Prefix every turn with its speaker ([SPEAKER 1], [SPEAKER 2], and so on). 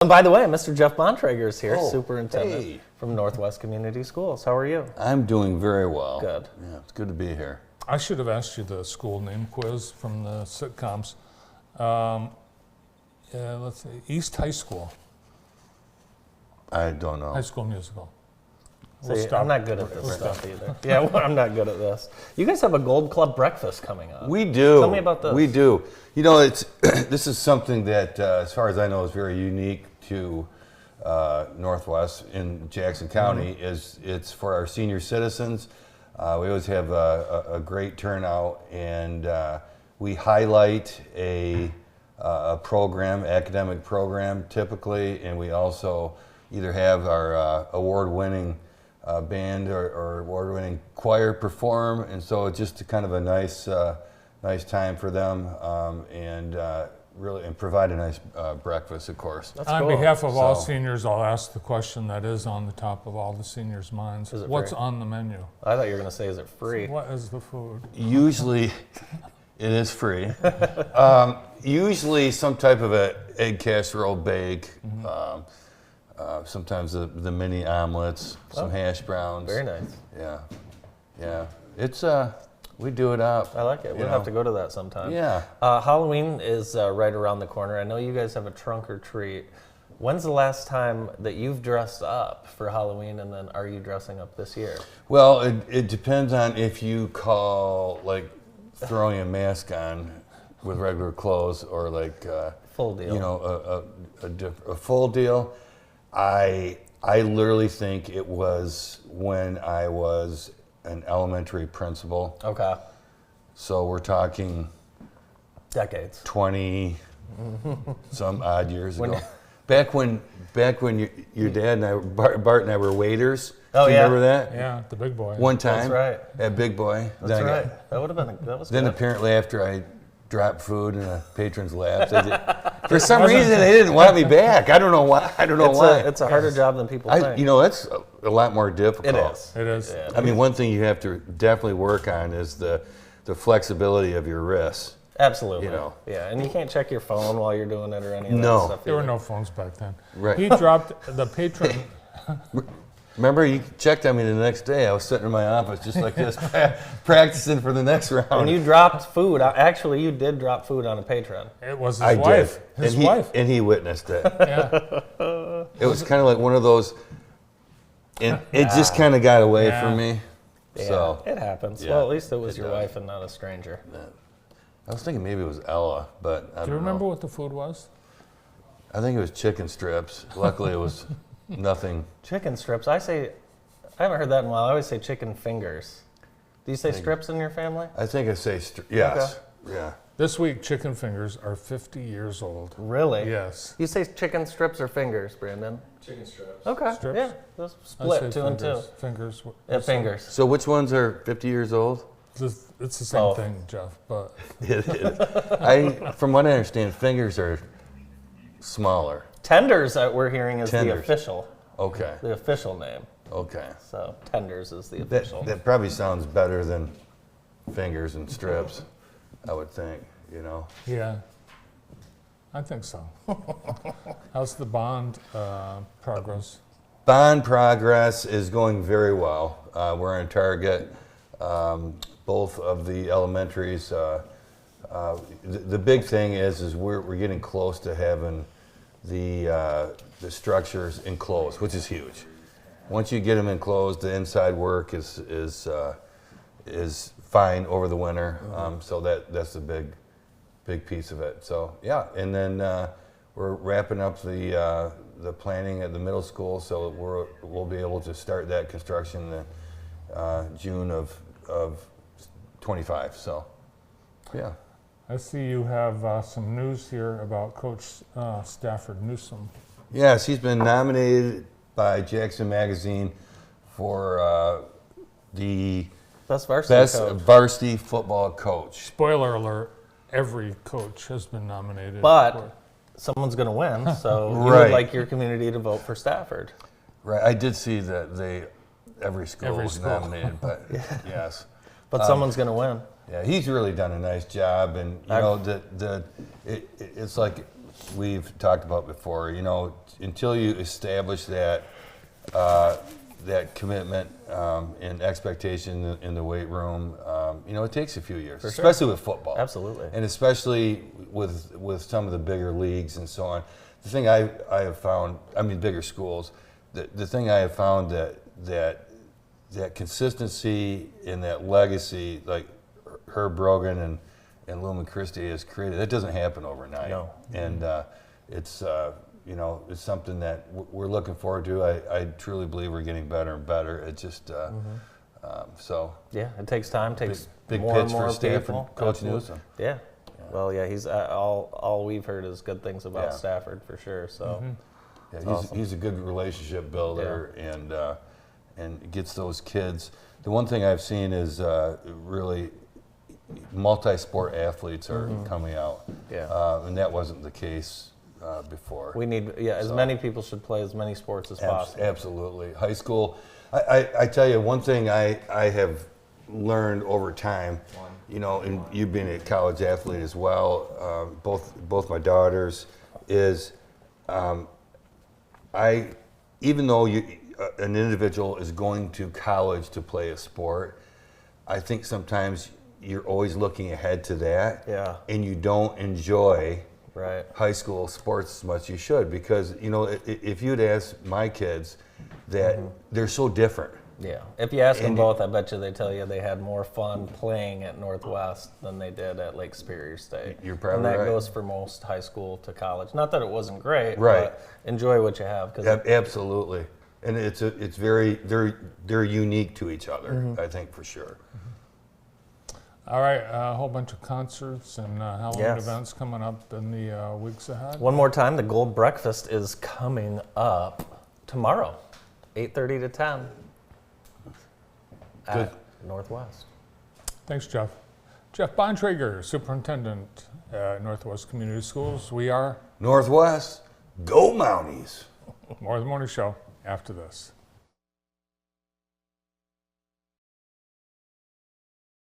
[SPEAKER 1] And by the way, Mr. Geoff Bontrager is here,
[SPEAKER 2] Oh,
[SPEAKER 1] superintendent
[SPEAKER 2] hey.
[SPEAKER 1] from Northwest Community Schools. How are you?
[SPEAKER 2] I'm doing very well.
[SPEAKER 1] Good.
[SPEAKER 2] Yeah, it's good to be here.
[SPEAKER 3] I should have asked you the school name quiz from the sitcoms. Let's see, East High School,
[SPEAKER 2] I don't know.
[SPEAKER 3] High School Musical.
[SPEAKER 1] See, I'm not good at this stuff either. Yeah, well, I'm not good at this. You guys have a Gold Club breakfast coming up.
[SPEAKER 2] We do.
[SPEAKER 1] Tell me about this.
[SPEAKER 2] We do. You know, it's this is something that, as far as I know, is very unique to Northwest in Jackson County. It's for our senior citizens. We always have a great turnout, and we highlight a program, academic program, typically, and we also either have our award-winning band or award-winning choir perform, and so it's just kind of a nice time for them, and provide a nice breakfast, of course.
[SPEAKER 1] That's
[SPEAKER 3] On
[SPEAKER 1] cool.
[SPEAKER 3] behalf of all
[SPEAKER 2] So-
[SPEAKER 3] seniors, I'll ask the question that is on the top of all the seniors' minds.
[SPEAKER 1] Is it
[SPEAKER 3] What's
[SPEAKER 1] free?
[SPEAKER 3] on the menu?
[SPEAKER 1] I thought you were going to say, is it free?
[SPEAKER 3] What is the food?
[SPEAKER 2] Usually, it is free. Usually, some type of a egg casserole bake. Sometimes the mini omelets, some hash browns.
[SPEAKER 1] Very nice.
[SPEAKER 2] Yeah. It's we do it up.
[SPEAKER 1] I like it.
[SPEAKER 2] you
[SPEAKER 1] We'll
[SPEAKER 2] know.
[SPEAKER 1] have to go to that sometime.
[SPEAKER 2] Yeah.
[SPEAKER 1] Halloween is right around the corner. I know you guys have a trunk or treat. When's the last time that you've dressed up for Halloween, and then are you dressing up this year?
[SPEAKER 2] Well, it depends on if you call like throwing a mask on with regular clothes or like
[SPEAKER 1] Full deal.
[SPEAKER 2] You know, a full deal. I literally think it was when I was an elementary principal.
[SPEAKER 1] Okay.
[SPEAKER 2] So we're talking
[SPEAKER 1] Decades.
[SPEAKER 2] 20 some odd years ago. Back when your dad and I, Bart and I were waiters.
[SPEAKER 1] Oh,
[SPEAKER 2] Do you
[SPEAKER 1] yeah.
[SPEAKER 2] remember that?
[SPEAKER 3] Yeah, the big boy.
[SPEAKER 2] One time.
[SPEAKER 1] right.
[SPEAKER 2] At Big Boy.
[SPEAKER 1] That's
[SPEAKER 2] Then I got-
[SPEAKER 1] right. That would have been. That was
[SPEAKER 2] Then
[SPEAKER 1] good.
[SPEAKER 2] apparently after I dropped food in a patron's lap, for some reason they didn't want me back. I don't know why.
[SPEAKER 1] It's a harder job than people think.
[SPEAKER 2] You know, that's a lot more difficult.
[SPEAKER 1] It is.
[SPEAKER 3] It is.
[SPEAKER 1] Yeah.
[SPEAKER 2] I mean, one thing you have to definitely work on is the flexibility of your wrists.
[SPEAKER 1] Absolutely.
[SPEAKER 2] You know.
[SPEAKER 1] Yeah, and you can't check your phone while you're doing it or any of that
[SPEAKER 2] No.
[SPEAKER 1] stuff.
[SPEAKER 3] There were
[SPEAKER 1] either.
[SPEAKER 3] no phones back then.
[SPEAKER 2] Right.
[SPEAKER 3] He dropped the patron.
[SPEAKER 2] Remember, you checked on me the next day. I was sitting in my office just like this, practicing for the next round.
[SPEAKER 1] When you dropped food, actually, you did drop food on a patron.
[SPEAKER 3] It was his
[SPEAKER 2] I
[SPEAKER 3] wife.
[SPEAKER 2] did.
[SPEAKER 3] His
[SPEAKER 2] and
[SPEAKER 3] wife.
[SPEAKER 2] And he witnessed it.
[SPEAKER 3] Yeah.
[SPEAKER 2] It was kind of like one of those, and it just kind of got away
[SPEAKER 3] Yeah.
[SPEAKER 2] from me.
[SPEAKER 1] Yeah,
[SPEAKER 2] So
[SPEAKER 1] it happens.
[SPEAKER 2] yeah,
[SPEAKER 1] Well, at least it was
[SPEAKER 2] it
[SPEAKER 1] your
[SPEAKER 2] does.
[SPEAKER 1] wife and not a stranger.
[SPEAKER 2] I was thinking maybe it was Ella, but I
[SPEAKER 3] Do
[SPEAKER 2] don't
[SPEAKER 3] you remember
[SPEAKER 2] know.
[SPEAKER 3] what the food was?
[SPEAKER 2] I think it was chicken strips. Luckily, it was nothing.
[SPEAKER 1] Chicken strips. I haven't heard that in a while. I always say chicken fingers. Do you say strips in your family?
[SPEAKER 2] I think I say yes. Yeah.
[SPEAKER 3] This week, chicken fingers are 50 years old.
[SPEAKER 1] Really?
[SPEAKER 3] Yes.
[SPEAKER 1] You say chicken strips or fingers, Brandon?
[SPEAKER 4] Chicken strips.
[SPEAKER 1] Okay.
[SPEAKER 3] Strips?
[SPEAKER 1] Yeah. Those
[SPEAKER 3] I
[SPEAKER 1] split
[SPEAKER 3] say
[SPEAKER 1] two and two.
[SPEAKER 3] Fingers.
[SPEAKER 1] Yeah, fingers.
[SPEAKER 2] So which ones are 50 years old?
[SPEAKER 3] It's the same
[SPEAKER 1] Oh.
[SPEAKER 3] thing, Jeff. But
[SPEAKER 2] From what I understand, fingers are smaller.
[SPEAKER 1] Tenders that we're hearing is
[SPEAKER 2] Tenders.
[SPEAKER 1] the official name.
[SPEAKER 2] Okay.
[SPEAKER 1] So tenders is the
[SPEAKER 2] That,
[SPEAKER 1] official.
[SPEAKER 2] that probably sounds better than fingers and strips, I would think, you know.
[SPEAKER 3] yeah, I think so. How's the bond progress?
[SPEAKER 2] Bond progress is going very well. We're on target. Both of the elementaries. The big thing is we're getting close to having the structures enclosed, which is huge. Once you get them enclosed, the inside work is fine over the winter. So that's the big piece of it. So yeah, and then we're wrapping up the planning at the middle school, so we'll be able to start that construction in June of 25. So yeah.
[SPEAKER 3] I see you have some news here about Coach Stafford Newsom.
[SPEAKER 2] Yes, he's been nominated by Jackson Magazine for the
[SPEAKER 1] Best varsity
[SPEAKER 2] best
[SPEAKER 1] coach.
[SPEAKER 2] varsity football coach.
[SPEAKER 3] Spoiler alert, every coach has been nominated.
[SPEAKER 1] But someone's going to win, so you
[SPEAKER 2] Right.
[SPEAKER 1] would like your community to vote for Stafford.
[SPEAKER 2] Right, I did see that every school
[SPEAKER 3] Every
[SPEAKER 2] was
[SPEAKER 3] school.
[SPEAKER 2] nominated, but yes.
[SPEAKER 1] But someone's going to win.
[SPEAKER 2] Yeah, he's really done a nice job, and you know it's like we've talked about before. You know, until you establish that that commitment and expectation in the weight room, it takes a few years, especially with football.
[SPEAKER 1] Absolutely.
[SPEAKER 2] And especially with some of the bigger leagues and so on. The thing I have found, bigger schools, the thing I have found that consistency and that legacy, like Herb Brogan and Lumen Christie has created, that doesn't happen overnight.
[SPEAKER 1] No.
[SPEAKER 2] And it's it's something that we're looking forward to. I truly believe we're getting better and better. It just so
[SPEAKER 1] Yeah, it takes time. Takes
[SPEAKER 2] big
[SPEAKER 1] more
[SPEAKER 2] pitch
[SPEAKER 1] and more
[SPEAKER 2] for Stafford,
[SPEAKER 1] people.
[SPEAKER 2] Coach
[SPEAKER 1] Absolutely.
[SPEAKER 2] Newsom.
[SPEAKER 1] Yeah. Well, yeah, he's all we've heard is good things about
[SPEAKER 2] Yeah.
[SPEAKER 1] Stafford for sure. So
[SPEAKER 2] Yeah,
[SPEAKER 1] awesome.
[SPEAKER 2] he's a good relationship builder and gets those kids. The one thing I've seen is really multi-sport athletes are coming out.
[SPEAKER 1] Yeah.
[SPEAKER 2] And that wasn't the case before.
[SPEAKER 1] we need as many people should play as many sports as possible.
[SPEAKER 2] Absolutely. High school, I tell you, one thing I have learned over time, and you being a college athlete as well, both my daughters, is even though an individual is going to college to play a sport, I think sometimes you're always looking ahead to that,
[SPEAKER 1] Yeah.
[SPEAKER 2] and you don't enjoy
[SPEAKER 1] Right.
[SPEAKER 2] high school sports as much as you should, because if you'd ask my kids, that they're so different.
[SPEAKER 1] Yeah. If you ask them
[SPEAKER 2] And
[SPEAKER 1] both, I bet you they tell you they had more fun playing at Northwest than they did at Lake Superior State.
[SPEAKER 2] You're probably
[SPEAKER 1] and that
[SPEAKER 2] right.
[SPEAKER 1] goes for most high school to college. Not that it wasn't great,
[SPEAKER 2] Right.
[SPEAKER 1] but enjoy what you have. Cause
[SPEAKER 2] Absolutely, and it's very they're unique to each other. I think for sure.
[SPEAKER 3] All right, a whole bunch of concerts and Halloween
[SPEAKER 1] Yes.
[SPEAKER 3] events coming up in the weeks ahead.
[SPEAKER 1] One more time, the Gold Breakfast is coming up tomorrow, 8:30 to 10
[SPEAKER 2] Good.
[SPEAKER 1] at Northwest.
[SPEAKER 3] Thanks, Geoff. Geoff Bontrager, Superintendent at Northwest Community Schools. We are
[SPEAKER 2] Northwest, go Mounties!
[SPEAKER 3] More of the Morning Show after this.